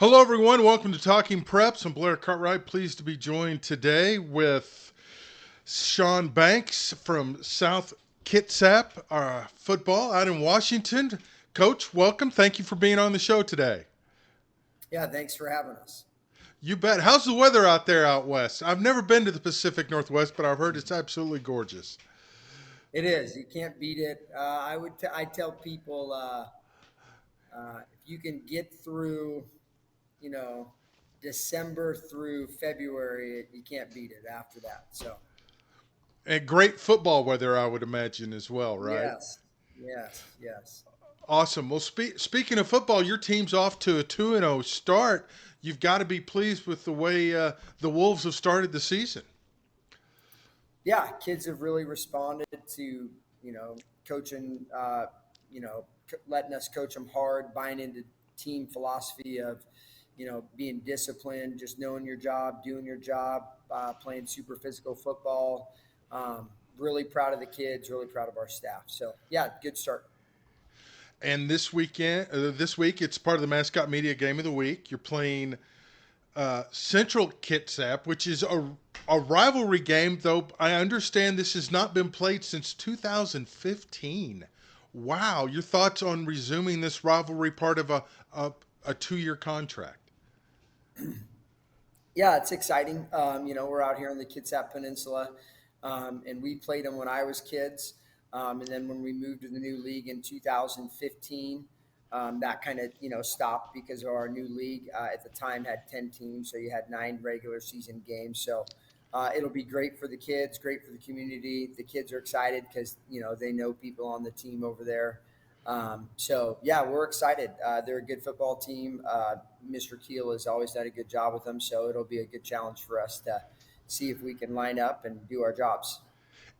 Hello, everyone. Welcome to Talking Preps. I'm Blair Cartwright. Pleased to be joined today with Sean Banks from South Kitsap football out in Washington. Coach, welcome. Thank you for being on the show today. Yeah, thanks for having us. You bet. How's the weather out there out west? I've never been to the Pacific Northwest, but I've heard it's absolutely gorgeous. It is. You can't beat it. I tell people if you can get through, you know, December through February, you can't beat it after that. So And great football weather, I would imagine, as well, right? yes, yes, yes. Awesome. Well, speaking of football, your team's off to a 2-0 start. You've got to be pleased with the way the Wolves have started the season. Yeah, kids have really responded to coaching. Letting us coach them hard, buying into team philosophy of being disciplined, just knowing your job, doing your job, playing super physical football. Really proud of the kids. Really proud of our staff. So yeah, good start. And this week, it's part of the Mascot Media Game of the Week. You're playing Central Kitsap, which is a rivalry game, though I understand this has not been played since 2015. Wow. Your thoughts on resuming this rivalry part of a 2-year contract? Yeah, it's exciting. We're out here on the Kitsap Peninsula, and we played them when I was kids. And then when we moved to the new league in 2015, that kind of stopped because of our new league. At the time, had 10 teams, so you had 9 regular season games. So it'll be great for the kids, great for the community. The kids are excited because they know people on the team over there. So yeah, we're excited. They're a good football team. Mr. Keel has always done a good job with them, so it'll be a good challenge for us to see if we can line up and do our jobs.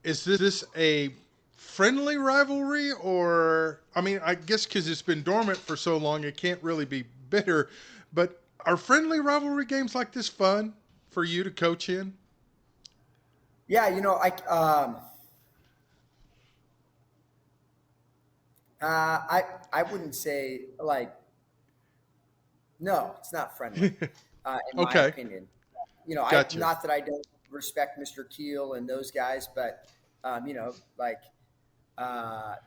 Is this a friendly rivalry, or I mean, I guess because it's been dormant for so long, it can't really be bitter. But are friendly rivalry games like this fun for you to coach in? Yeah, I wouldn't say like no, it's not friendly, in my Okay, opinion. I gotcha. not that I don't respect Mr. Keel and those guys, but like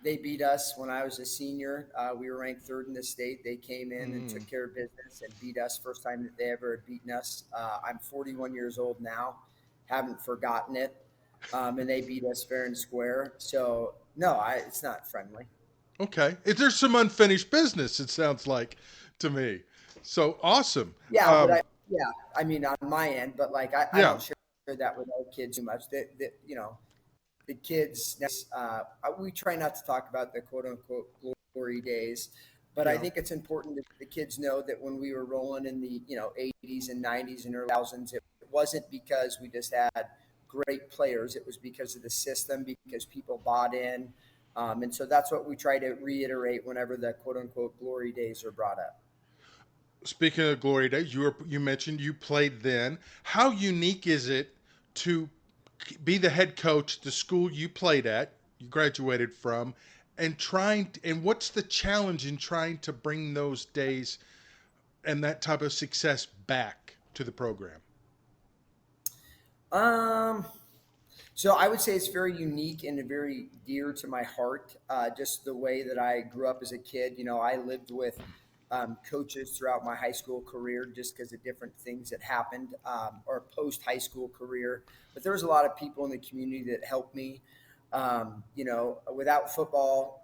they beat us when I was a senior. We were ranked third in the state. They came in and Mm. took care of business and beat us. First time that they ever had beaten us. I'm 41 years old now, haven't forgotten it, and they beat us fair and square. So no, it's not friendly. Okay, there's some unfinished business. It sounds like to me. So awesome. Yeah, but Um, yeah, I mean on my end, but like I yeah, don't share that with our kids too much. The kids, we try not to talk about the quote unquote glory days, but I yeah. think it's important that the kids know that when we were rolling in the 80s and 90s and early thousands, it wasn't because we just had great players. It was because of the system, because people bought in, and so that's what we try to reiterate whenever the quote unquote glory days are brought up. Speaking of glory days, you mentioned you played then. How unique is it to be the head coach at the school you played at, you graduated from, and what's the challenge in trying to bring those days and that type of success back to the program? Um, So I would say it's very unique and very dear to my heart. Just the way that I grew up as a kid. I lived with coaches throughout my high school career, just because of different things that happened, or post high school career. But there was a lot of people in the community that helped me. Without football,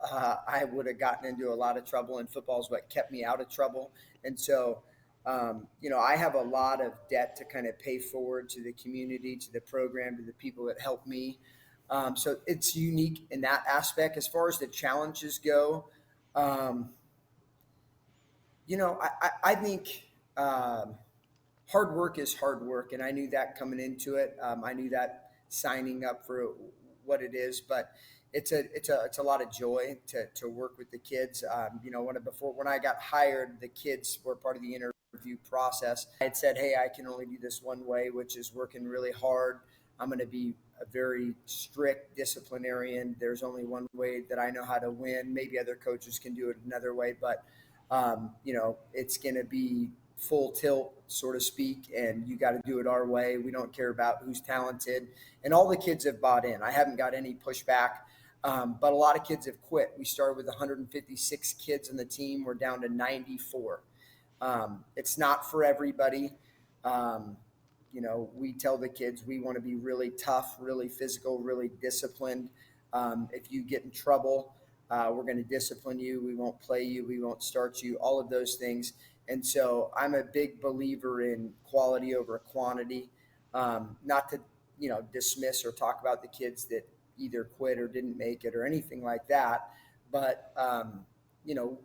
I would have gotten into a lot of trouble, and football is what kept me out of trouble. And so I have a lot of debt to kind of pay forward to the community, to the program, to the people that help me. So it's unique in that aspect. As far as the challenges go, um, I think hard work is hard work, and I knew that coming into it. I knew that signing up for what it is, but it's a lot of joy to work with the kids. When I got hired, the kids were part of the interview process. I had said, "Hey, I can only do this one way, which is working really hard. I'm going to be a very strict disciplinarian. There's only one way that I know how to win. Maybe other coaches can do it another way, but it's going to be full tilt, so to speak, and you got to do it our way. We don't care about who's talented, and all the kids have bought in. I haven't got any pushback, but a lot of kids have quit. We started with 156 kids on the team. We're down to 94. It's not for everybody. Um, we tell the kids we want to be really tough, really physical, really disciplined. If you get in trouble, we're going to discipline you. We won't play you. We won't start you. All of those things. And so I'm a big believer in quality over quantity. Not to dismiss or talk about the kids that either quit or didn't make it or anything like that, but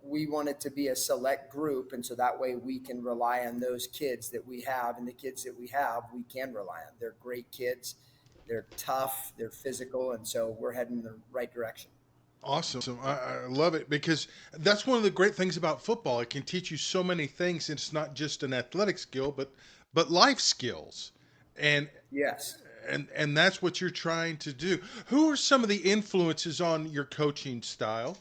we want it to be a select group, and so that way we can rely on those kids that we have, and the kids that we have, we can rely on. They're great kids, they're tough, they're physical, and so we're heading in the right direction. Awesome. I love it because that's one of the great things about football. It can teach you so many things. It's not just an athletic skill, but life skills. And Yes. and that's what you're trying to do. Who are some of the influences on your coaching style?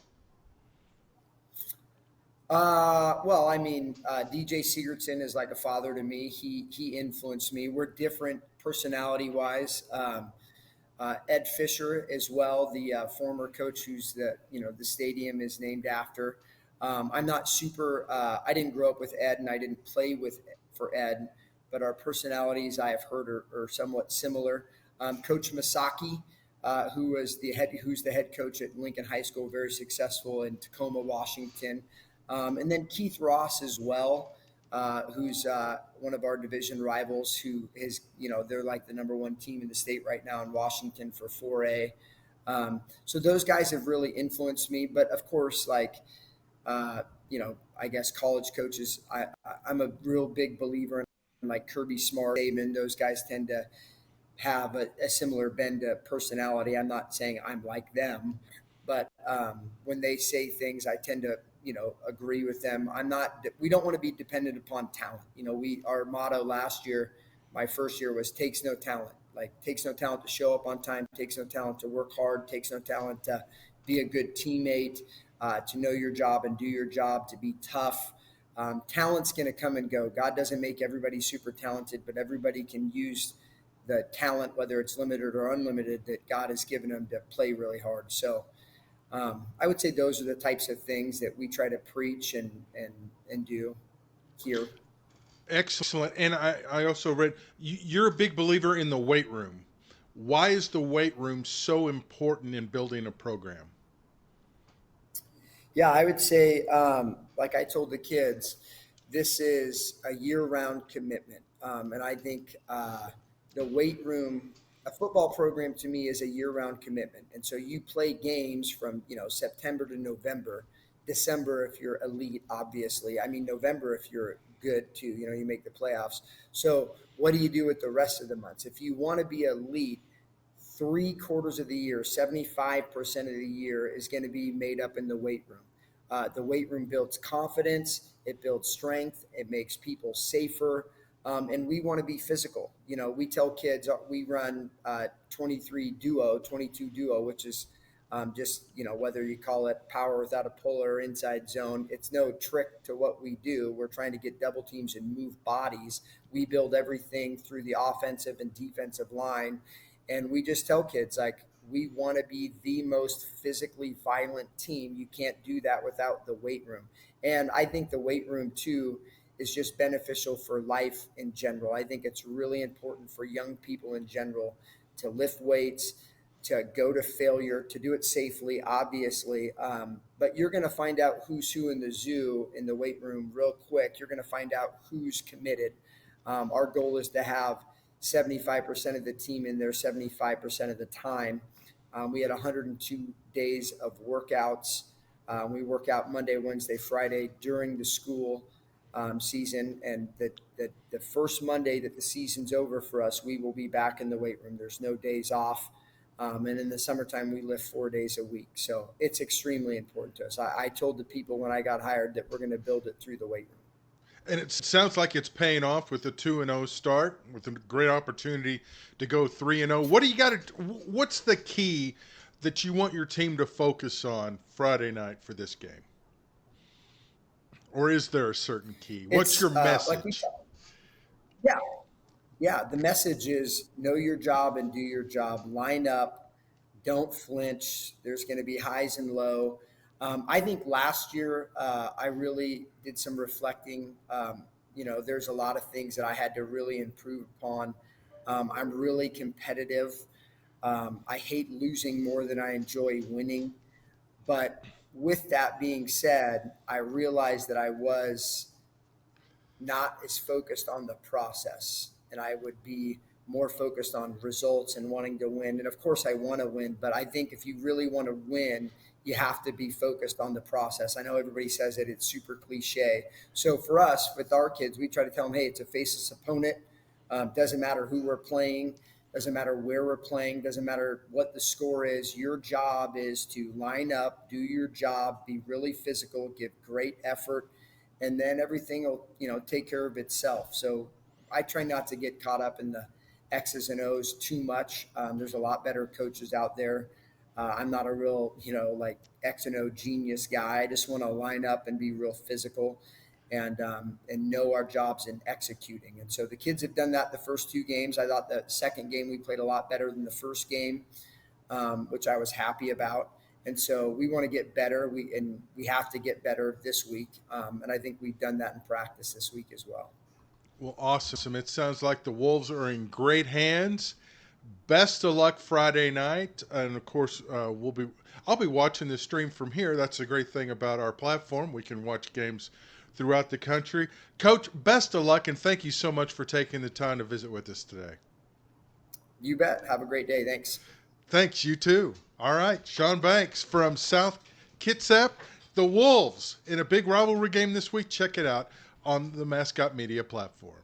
Well, I mean, DJ Sigurdsson is like a father to me. He influenced me. We're different personality wise. Ed Fisher as well, the former coach who's the stadium is named after. I'm not super. I didn't grow up with Ed, and I didn't play with for Ed, but our personalities I have heard are somewhat similar. Coach Masaki, who's the head coach at Lincoln High School, very successful in Tacoma, Washington, and then Keith Ross as well, who's one of our division rivals. Who is they're like the number one team in the state right now in Washington for 4A. So those guys have really influenced me. But of course, I guess college coaches. I'm a real big believer in like Kirby Smart, Saban. Those guys tend to have a similar bend to personality. I'm not saying I'm like them, but when they say things, I tend to agree with them. I'm not. We don't want to be dependent upon talent. Our motto last year, my first year, was takes no talent. Like takes no talent to show up on time, takes no talent to work hard, takes no talent to be a good teammate, to know your job and do your job, to be tough. Talent's going to come and go. God doesn't make everybody super talented, but everybody can use the talent, whether it's limited or unlimited, that God has given them to play really hard. So I would say those are the types of things that we try to preach and do here. Excellent. And I also read you're a big believer in the weight room. Why is the weight room so important in building a program? Yeah, I would say, like I told the kids, this is a year-round commitment, and I think the weight room, a football program to me is a year-round commitment, and so you play games from September to November, December if you're elite, obviously. I mean November if you're good too. You make the playoffs. So what do you do with the rest of the months? If you want to be elite, 3/4 of the year, 75% of the year is going to be made up in the weight room. The weight room builds confidence, it builds strength, it makes people safer, and we want to be physical. We tell kids we run 23 duo, 22 duo, which is just whether you call it power without a pull or inside zone. It's no trick to what we do. We're trying to get double teams and move bodies. We build everything through the offensive and defensive line, and we just tell kids like we want to be the most physically violent team. You can't do that without the weight room. And I think the weight room too is just beneficial for life in general. I think it's really important for young people in general to lift weights, to go to failure, to do it safely, obviously. But you're going to find out who's who in the zoo in the weight room real quick. You're going to find out who's committed. Our goal is to have 75% of the team in there 75% of the time. We had 102 days of workouts. We work out Monday, Wednesday, Friday during the school season. And the first Monday that the season's over for us, we will be back in the weight room. There's no days off. And in the summertime, we lift 4 days a week. So it's extremely important to us. I told the people when I got hired that we're going to build it through the weight room. And it sounds like it's paying off with a 2-0 start, with a great opportunity to go 3-0. What do you got to? What's the key that you want your team to focus on Friday night for this game? or is there a certain key? What's your It's like we, message? yeah, yeah. The message is know your job and do your job. Line up, don't flinch. There's going to be highs and low. I think last year I really did some reflecting. There's a lot of things that I had to really improve upon. I'm really competitive. I hate losing more than I enjoy winning. But with that being said, I realized that I was not as focused on the process, and I would be more focused on results and wanting to win. And of course I want to win, but I think if you really want to win, you have to be focused on the process. I know everybody says it, it's super cliche. So for us, with our kids, we try to tell them, hey, it's a faceless opponent. Doesn't matter who we're playing, doesn't matter where we're playing, doesn't matter what the score is. Your job is to line up, do your job, be really physical, give great effort, and then everything will take care of itself. So I try not to get caught up in the X's and O's too much. There's a lot better coaches out there. I'm not a real like X and O genius guy. I just want to line up and be real physical and know our jobs in executing. And so the kids have done that the first two games. I thought the second game we played a lot better than the first game, which I was happy about. And so we want to get better. We have to get better this week, and I think we've done that in practice this week as well. Well, awesome. It sounds like the Wolves are in great hands. Best of luck Friday night, and of course, I'll be watching the stream from here. That's the great thing about our platform. We can watch games throughout the country. Coach, best of luck, and thank you so much for taking the time to visit with us today. You bet. Have a great day. Thanks. Thanks, you too. All right, Sean Banks from South Kitsap. The Wolves in a big rivalry game this week. Check it out on the Mascot Media platform.